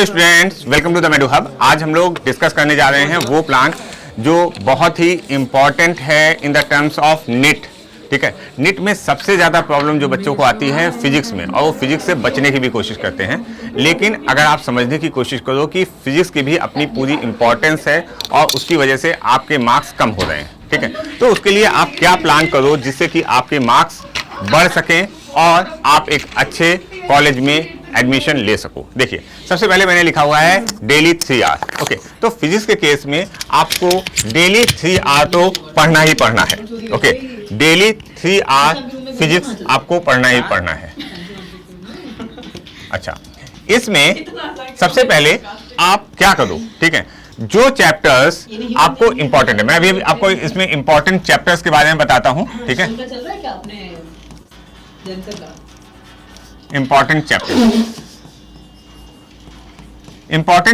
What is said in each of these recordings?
Hello students, welcome to the मेडू hub. आज हम लोग डिस्कस करने जा रहे हैं वो प्लान जो बहुत ही इंपॉर्टेंट है in the terms of NEET. ठीक है, नीट में सबसे ज़्यादा प्रॉब्लम जो बच्चों को आती है फिजिक्स में, और वो फिजिक्स से बचने की भी कोशिश करते हैं। लेकिन अगर आप समझने की कोशिश करो कि फिजिक्स की भी अपनी पूरी इंपॉर्टेंस है और उसकी वजह से आपके मार्क्स कम हो रहे हैं, ठीक है, तो उसके लिए आप क्या प्लान करो जिससे कि आपके मार्क्स बढ़ सकें और आप एक अच्छे कॉलेज में एडमिशन ले सको। देखिए, सबसे पहले मैंने लिखा हुआ है डेली 3 आवर। ओके, तो फिजिक्स के केस में आपको डेली 3 आवर तो पढ़ना ही पढ़ना है। ओके, डेली 3 आवर फिजिक्स आपको पढ़ना ही पढ़ना है। अच्छा, इसमें सबसे पहले आप क्या करो, ठीक है, जो चैप्टर्स आपको इंपॉर्टेंट है, मैं अभी आपको इसमें इंपॉर्टेंट चैप्टर्स के बारे में बताता हूं। ठीक है, इंपॉर्टेंट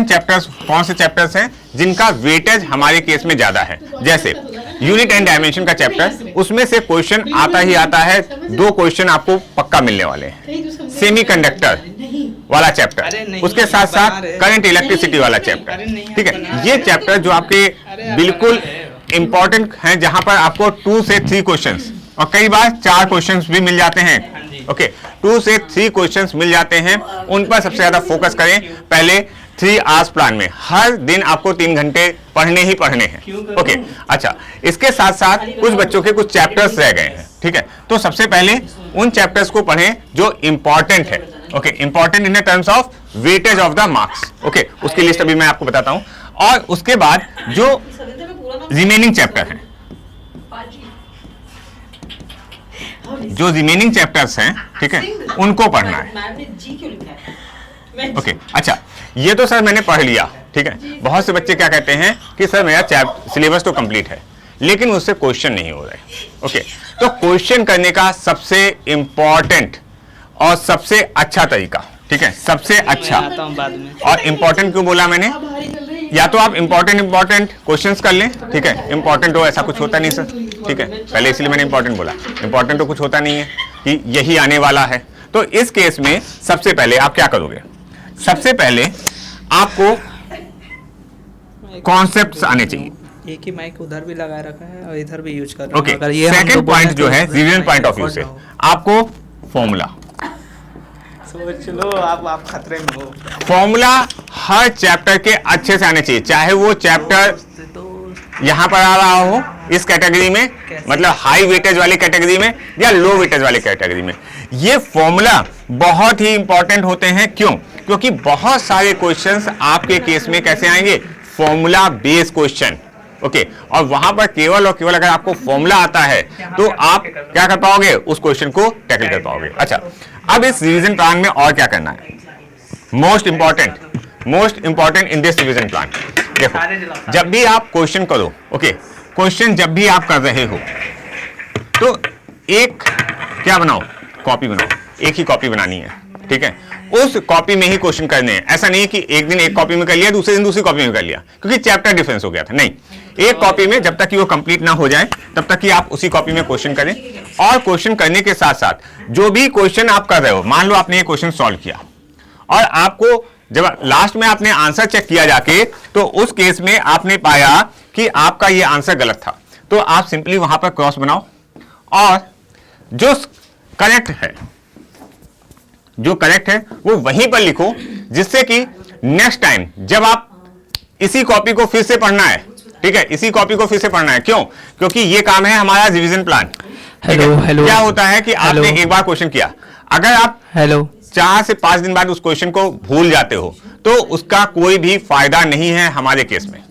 चैप्टर्स कौन से चैप्टर्स हैं जिनका वेटेज हमारे केस में ज्यादा है। जैसे यूनिट एंड डायमेंशन का चैप्टर, उसमें से क्वेश्चन आता ही आता है, 2 क्वेश्चन आपको पक्का मिलने वाले हैं। सेमीकंडक्टर वाला चैप्टर, उसके साथ साथ करंट इलेक्ट्रिसिटी वाला चैप्टर। ठीक है, ये चैप्टर जो आपके बिल्कुल इंपॉर्टेंट हैं, जहां पर आपको 2 से 3 क्वेश्चंस और कई बार 4 क्वेश्चंस भी मिल जाते हैं। ओके, 2 से 3 क्वेश्चंस मिल जाते हैं, उन पर सबसे ज्यादा फोकस करें। पहले 3 आवर्स प्लान में हर दिन आपको 3 घंटे पढ़ने ही पढ़ने हैं। ओके, अच्छा, इसके साथ साथ कुछ बच्चों के कुछ चैप्टर्स रह गए हैं। ठीक है, तो सबसे पहले उन चैप्टर्स को पढ़ें जो इंपॉर्टेंट है। Okay, important in terms of weightage of the marks. Okay, उसकी लिस्ट अभी मैं आपको बताता हूं। और उसके बाद जो रिमेनिंग चैप्टर हैं, जो रिमेनिंग चैप्टर्स हैं, ठीक है, उनको पढ़ना है। ओके, अच्छा, ये तो सर मैंने पढ़ लिया। ठीक है, बहुत से बच्चे क्या कहते हैं कि सर मेरा सिलेबस तो कंप्लीट है लेकिन उससे क्वेश्चन नहीं हो रहे। ओके, तो क्वेश्चन करने का सबसे इंपॉर्टेंट और सबसे अच्छा तरीका, ठीक है, सबसे अच्छा, और इंपॉर्टेंट क्यों बोला मैंने, या तो आप इंपॉर्टेंट क्वेश्चंस कर लें। ठीक है, इंपॉर्टेंट हो ऐसा कुछ होता नहीं सर। ठीक है, पहले इसलिए मैंने इंपॉर्टेंट बोला, इंपॉर्टेंट तो कुछ होता नहीं है कि यही आने वाला है। तो इस केस में सबसे पहले आप क्या करोगे, सबसे पहले आपको कॉन्सेप्ट्स आने चाहिए। एक ही माइक उधर भी लगा रखा है और इधर भी यूज कर रहा हूं। ओके, सेकंड पॉइंट जो है रिवीजन पॉइंट ऑफ व्यू से आपको फॉर्मूला, सोच लो, आप खतरे में हो। फॉर्मूला हर चैप्टर के अच्छे से आने चाहिए, चाहे वो चैप्टर यहां पर आ रहा हो इस कैटेगरी में, मतलब हाई वेटेज वाली कैटेगरी में या लो वेटेज वाली कैटेगरी में। ये फॉर्मूला बहुत ही इंपॉर्टेंट होते हैं। क्यों? क्योंकि बहुत सारे क्वेश्चंस आपके केस में कैसे आएंगे, फॉर्मूला बेस्ड क्वेश्चन। ओके, और वहां पर केवल और केवल अगर आपको फॉर्मूला आता है तो आप क्या कर पाओगे, उस क्वेश्चन को टैकल कर पाओगे। अच्छा, अब इस रिवीजन प्लान में और क्या करना है, most important in this revision plan. देखो, जब भी आप क्वेश्चन करो, ओके, क्वेश्चन जब भी आप कर रहे हो तो एक क्या बनाओ, कॉपी बनाओ, एक ही कॉपी बनानी है। ठीक है, उस कॉपी में ही क्वेश्चन करने हैं। ऐसा नहीं कि एक दिन एक कॉपी में कर लिया, दूसरे दिन दूसरी कॉपी में कर लिया, क्योंकि चैप्टर डिफरेंस हो गया था। नहीं, एक कॉपी में जब तक कि वो कंप्लीट ना हो जाए तब तक कि आप उसी कॉपी में क्वेश्चन करें। और क्वेश्चन करने के साथ साथ जो भी क्वेश्चन आप कर रहे हो, मान लो आपने ये क्वेश्चन सॉल्व किया और आपको जब लास्ट में आपने आंसर चेक किया जाके, तो उस केस में आपने पाया कि आपका ये आंसर गलत था, तो आप सिंपली वहां पर क्रॉस बनाओ और जो करेक्ट है वो वहीं पर लिखो, जिससे कि नेक्स्ट टाइम जब आप इसी कॉपी को फिर से पढ़ना है, ठीक है, इसी कॉपी को फिर से पढ़ना है। क्यों? क्योंकि ये काम है हमारा रिवीजन प्लान। हेलो, क्या होता है कि आपने एक बार क्वेश्चन किया, अगर आप 4 से 5 दिन बाद उस क्वेश्चन को भूल जाते हो तो उसका कोई भी फायदा नहीं है हमारे केस में।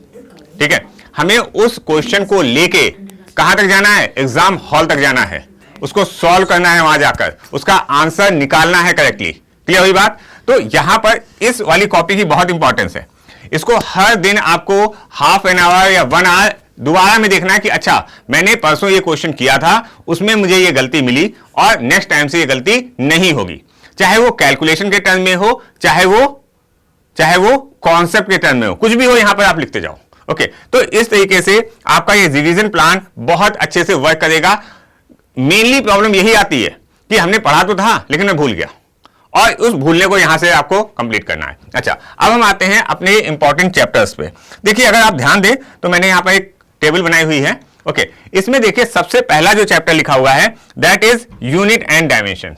ठीक है, हमें उस क्वेश्चन को लेके कहां तक जाना है, एग्जाम हॉल तक जाना है, उसको सॉल्व करना है, वहां जाकर उसका आंसर निकालना है करेक्टली। क्लियर हुई बात? तो यहां पर इस वाली कॉपी की बहुत इंपॉर्टेंस है। इसको हर दिन आपको हाफ एन आवर या 1 आवर दोबारा में देखना है कि अच्छा, मैंने परसों ये क्वेश्चन किया था, उसमें मुझे ये गलती मिली और नेक्स्ट टाइम से ये गलती नहीं होगी, चाहे वो कैलकुलेशन के टर्म में हो, चाहे वो कॉन्सेप्ट के टर्म में हो, कुछ भी हो, यहां पर आप लिखते जाओ। ओके, तो इस तरीके से आपका ये रिवीजन प्लान बहुत अच्छे से वर्क करेगा। मेनली प्रॉब्लम यही आती है कि हमने पढ़ा तो था लेकिन मैं भूल गया, और उस भूलने को यहां से आपको कंप्लीट करना है। अच्छा, अब हम आते हैं अपने इंपॉर्टेंट चैप्टर्स पे। देखिए, अगर आप ध्यान दें तो मैंने यहां पर एक टेबल बनाई हुई है। ओके, इसमें देखिए सबसे पहला जो चैप्टर लिखा हुआ है that is unit and dimension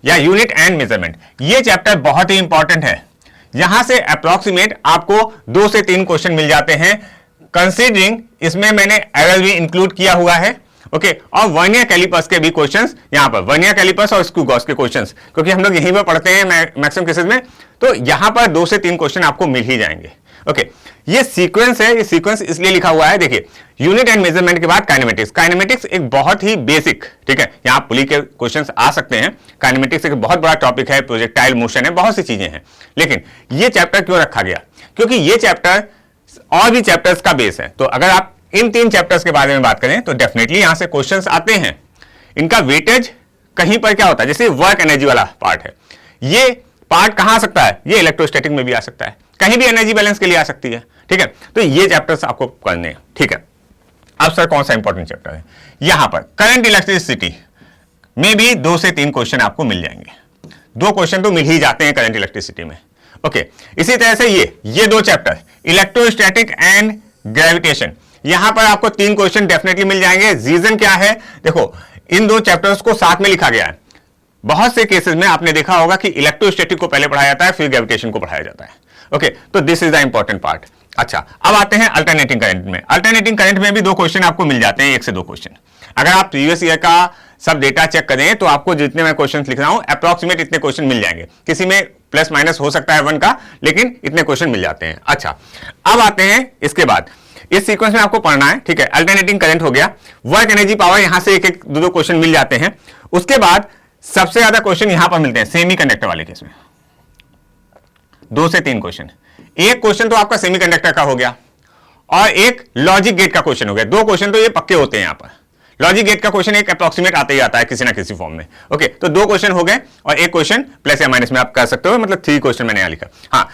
या यूनिट एंड मेजरमेंट। ये चैप्टर बहुत ही इंपॉर्टेंट है। यहां से अप्रोक्सीमेट आपको 2 से 3 क्वेश्चन मिल जाते हैं, कंसीडरिंग इसमें मैंने एरर भी इंक्लूड किया हुआ है। ओके, और वर्नियर कैलिपर्स के भी क्वेश्चंस यहां पर, वर्नियर कैलिपर्स और स्क्रू गॉस के क्वेश्चंस, क्योंकि हम लोग यहीं पर पढ़ते हैं मैक्सिमम केसेस में, तो यहां पर 2 से 3 क्वेश्चन आपको मिल ही जाएंगे। ओके, ये सीक्वेंस है, ये सीक्वेंस इसलिए लिखा हुआ है। देखिए, यूनिट एंड मेजरमेंट के बाद काइनेमेटिक्स। काइनेमेटिक्स एक बहुत ही बेसिक, ठीक है, यहां पुली के क्वेश्चंस आ सकते हैं। काइनेमेटिक्स एक बहुत बड़ा टॉपिक है, प्रोजेक्टाइल मोशन है, बहुत सी चीजें हैं। लेकिन ये चैप्टर क्यों रखा गया? क्योंकि ये चैप्टर और भी चैप्टर्स का बेस है। तो अगर आप इन 3 चैप्टर्स के बारे में बात करें तो डेफिनेटली यहां से क्वेश्चंस आते हैं। इनका वेटेज कहीं पर क्या होता है, जैसे वर्क एनर्जी वाला पार्ट है, ये पार्ट कहां आ सकता है? ये इलेक्ट्रोस्टैटिक में भी आ सकता है, कहीं भी एनर्जी बैलेंस के लिए आ सकती है। ठीक है, तो ये चैप्टर्स आपको करने हैं। ठीक है, अब सर कौन सा इंपॉर्टेंट चैप्टर है? यहां पर करंट इलेक्ट्रिसिटी में भी 2 से 3 क्वेश्चन आपको मिल जाएंगे। 2 क्वेश्चन तो मिल ही जाते हैं करंट इलेक्ट्रिसिटी में। ओके, इसी तरह से ये 2 चैप्टर इलेक्ट्रोस्टैटिक एंड ग्रेविटेशन, यहां पर आपको 3 क्वेश्चन डेफिनेटली मिल जाएंगे। रीजन क्या है? देखो, इन 2 चैप्टर्स को साथ में लिखा गया है। बहुत से केसेस में आपने देखा होगा कि इलेक्ट्रोस्टैटिक को पहले पढ़ाया जाता है, फिर ग्रेविटेशन को पढ़ाया जाता है। ओके, तो this is the important part. अच्छा, अब आते हैं अल्टरनेटिंग करंट में। अल्टरनेटिंग करंट में भी 2 क्वेश्चन आपको मिल जाते हैं, 1 से 2 क्वेश्चन। अगर आप प्रीवियस ईयर का सब डेटा चेक करें तो आपको जितने मैं क्वेश्चन लिख रहा हूं अप्रोक्सीमेट इतने क्वेश्चन मिल जाएंगे। किसी में प्लस माइनस हो सकता है 1 का, लेकिन इतने क्वेश्चन मिल जाते हैं। अच्छा, अब आते हैं इसके बाद, इस सीक्वेंस में आपको पढ़ना है। ठीक है, अल्टरनेटिंग करंट हो गया, वर्क एनर्जी पावर, यहां से 1-1, 2-2 क्वेश्चन मिल जाते हैं। उसके बाद सबसे ज्यादा क्वेश्चन यहां पर मिलते हैं सेमीकंडक्टर वाले केस में, 2 से 3 क्वेश्चन। एक क्वेश्चन तो आपका सेमीकंडक्टर का हो गया और एक लॉजिक गेट का क्वेश्चन हो गया। 2 क्वेश्चन तो ये पक्के होते हैं यहां पर। लॉजिक गेट का क्वेश्चन एक अप्रोक्सीमेट आता ही आता है किसी ना किसी फॉर्म में। ओके, तो 2 क्वेश्चन हो गए और एक क्वेश्चन प्लस या माइनस में आप कर सकते हो, मतलब 3 क्वेश्चन मैंने यहां लिखा। हाँ,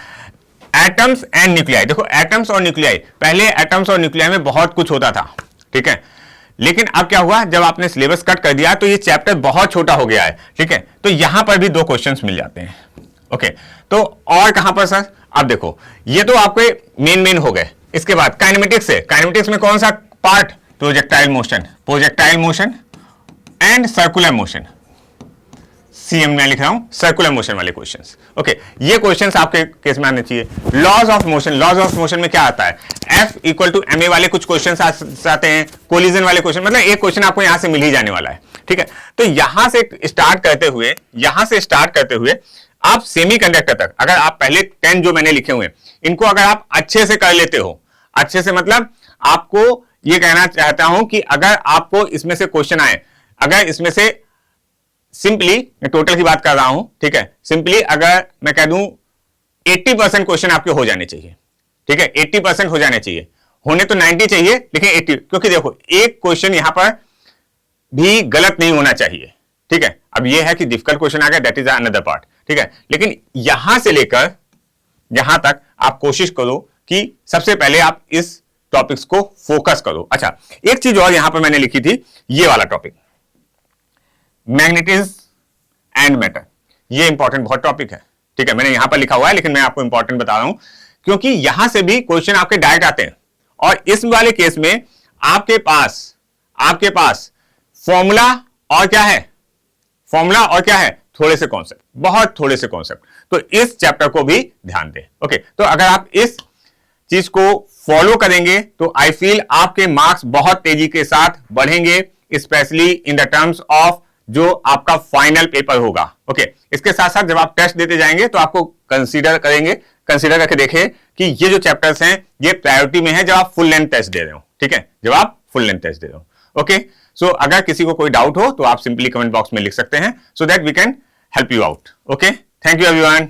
एटम्स एंड न्यूक्लियाई। देखो, एटम्स और न्यूक्लियाई, पहले एटम्स और न्यूक्लियाई में बहुत कुछ होता था। ठीक है, लेकिन अब क्या हुआ, जब आपने सिलेबस कट कर दिया तो ये चैप्टर बहुत छोटा हो गया है। ठीक है, तो यहां पर भी 2 क्वेश्चंस मिल जाते हैं। ओके, तो और कहां पर सर? अब देखो, ये तो आपके मेन हो गए। इसके बाद काइनेमेटिक्स है। काइनेमेटिक्स में कौन सा part? Projectile motion and circular motion. CM में लिख रहा हूं, सर्कुलर मोशन वाले क्वेश्चंस। ओके, ये क्वेश्चंस आपके केस में आने चाहिए। Laws of motion, laws of motion में क्या आता है? F = ma वाले कुछ क्वेश्चंस आते हैं, कोलिजन वाले क्वेश्चन, मतलब एक क्वेश्चन आपको यहां से मिल ही जाने वाला है। ठीक है, तो यहां से स्टार्ट करते हुए आप सेमीकंडक्टर तक, अगर आप पहले 10 जो मैंने लिखे हुए इनको अगर आप अच्छे से कर लेते हो, अच्छे से मतलब आपको ये कहना चाहता हूं कि अगर आपको इसमें से क्वेश्चन आए, अगर इसमें से सिंपली, मैं टोटल की बात कर रहा हूं, ठीक है, सिंपली अगर मैं कह दूं 80% क्वेश्चन आपके हो जाने चाहिए। ठीक है, 80% हो जाने चाहिए, होने तो 90 चाहिए लेकिन 80, क्योंकि देखो एक क्वेश्चन यहां पर भी गलत नहीं होना चाहिए। ठीक है, अब ये है कि डिफिकल्ट क्वेश्चन आ गया, दैट इज अनदर पार्ट। ठीक है, लेकिन यहां से लेकर यहां तक आप कोशिश करो कि सबसे पहले आप इस टॉपिक्स को फोकस करो। अच्छा, एक चीज और यहां पर मैंने लिखी थी, ये वाला टॉपिक, मैग्नेटिज्म एंड मैटर। ये इंपॉर्टेंट बहुत टॉपिक है। ठीक है, मैंने यहां पर लिखा हुआ है लेकिन मैं आपको इंपॉर्टेंट बता रहा हूं क्योंकि यहां से भी क्वेश्चन आपके डायरेक्ट आते हैं। और इस वाले केस में आपके पास फॉर्मूला और क्या है? फॉर्मूला और क्या है? थोड़े से कॉन्सेप्ट, बहुत थोड़े से कॉन्सेप्ट। तो इस चैप्टर को भी ध्यान दें। ओके, तो अगर आप इस चीज को फॉलो करेंगे तो आई फील आपके मार्क्स बहुत तेजी के साथ बढ़ेंगे, specially in the terms of जो आपका फाइनल पेपर होगा। ओके, इसके साथ साथ जब आप टेस्ट देते जाएंगे तो आपको कंसीडर करके देखें कि ये जो चैप्टर्स हैं ये प्रायोरिटी में है जब आप फुल लेंथ टेस्ट दे रहे हो। ठीक है, जब आप फुल लेंथ टेस्ट दे रहे हो। ओके, सो अगर किसी को कोई डाउट हो तो आप सिंपली कमेंट बॉक्स में लिख सकते हैं, so that we can help you out. Okay, thank you everyone.